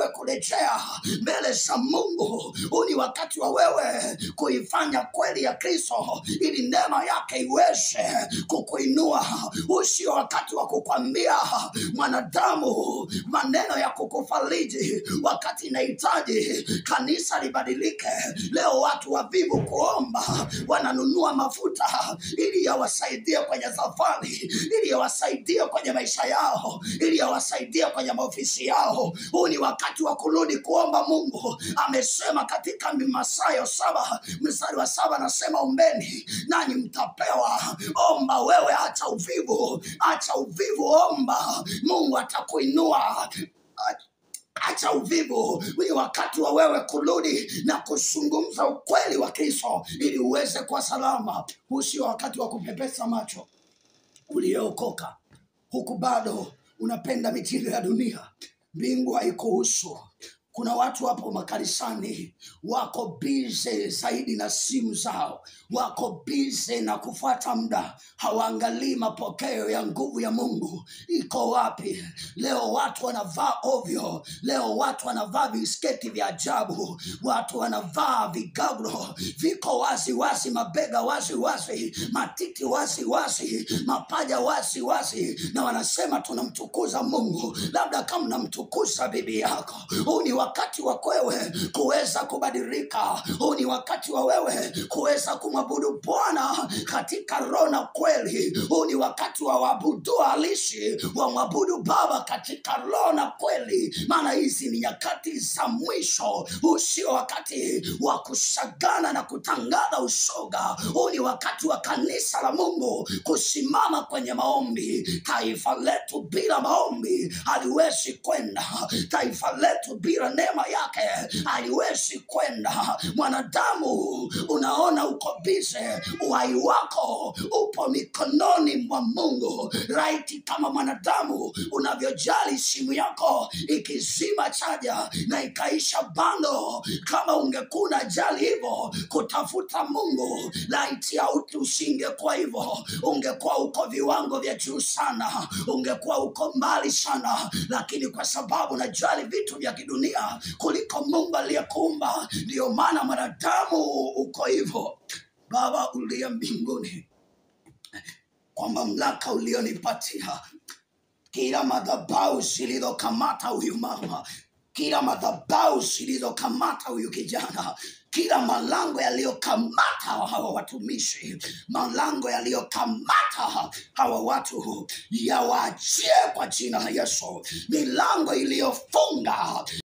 wewe kurejea mbele za Mungu. Huu ni wakati wa wewe kuifanya kweli ya Kristo ili neema yake iweze kukuinua. Huu sio wakati wa kukwambia mwanadamu maneno ya kukufariji, wakati inahitaji kanisa libadilike. Leo watu wavivu kuomba wananunua mafuta ili yawasaidie kwenye safari, ili yawasaidie kwenye maisha yao, ili yawasaidie kwenye maofisi yao. Huu ni wakati wa kurudi kuomba Mungu. Amesema katika Mathayo 7 mstari wa 7, anasema ombeni nanyi mtapewa. Omba wewe, acha uvivu, acha uvivu, omba, Mungu atakuinua. Acha uvivu. Ni wakati wa wewe kurudi na kuzungumza ukweli wa Kristo ili uweze kwa salama. Huu sio wakati wa kupepesa macho. Uliokoka huku bado unapenda mitindo ya dunia, mbingu haikuhusu. Kuna watu hapo makanisani wako busy zaidi na simu zao, wako busy na kufuata muda, hawaangalii mapokeo ya nguvu ya Mungu iko wapi. Leo watu wanavaa ovyo, leo watu wanavaa visketi vya ajabu, watu wanavaa vigagro viko wazi wazi, mabega wazi wazi, matiti wazi wazi, mapaja wazi wazi, na wanasema tunamtukuza Mungu. Labda kama unamtukuza bibi yako, huu ni wakati wa wewe kuweza kubadilika. Huu ni wakati wa wewe kuweza kumwabudu Bwana katika roho na kweli. Huu ni wakati wa waabudu halisi, wa mwabudu Baba katika roho na kweli, maana hizi ni nyakati za mwisho. Huu sio wakati wa kushagana na kutangaza ushoga. Huu ni wakati wa kanisa la Mungu kusimama kwenye maombi. Taifa letu bila maombi haliwezi kwenda. Taifa letu bila neema yake haliwezi kwenda. Mwanadamu, unaona uko bize, uhai wako upo mikononi mwa Mungu. Right, kama mwanadamu unavyojali simu yako ikizima chaja na ikaisha bando, kama ungekuna jali hivyo kutafuta Mungu, right, ya usingekuwa hivyo. Ungekuwa uko viwango vya juu sana, ungekuwa uko mbali sana, lakini kwa sababu unajali vitu vya kidunia kuliko Mungu aliyekuumba, ndio maana mwanadamu uko hivyo. Baba uliye mbinguni, kwa mamlaka ulionipatia, kila madhabahu zilizokamata huyu mama, kila madhabahu zilizokamata huyu kijana, kila malango yaliyokamata hawa watumishi, malango yaliyokamata hawa watu, yawaachie kwa jina la Yesu. Milango iliyofunga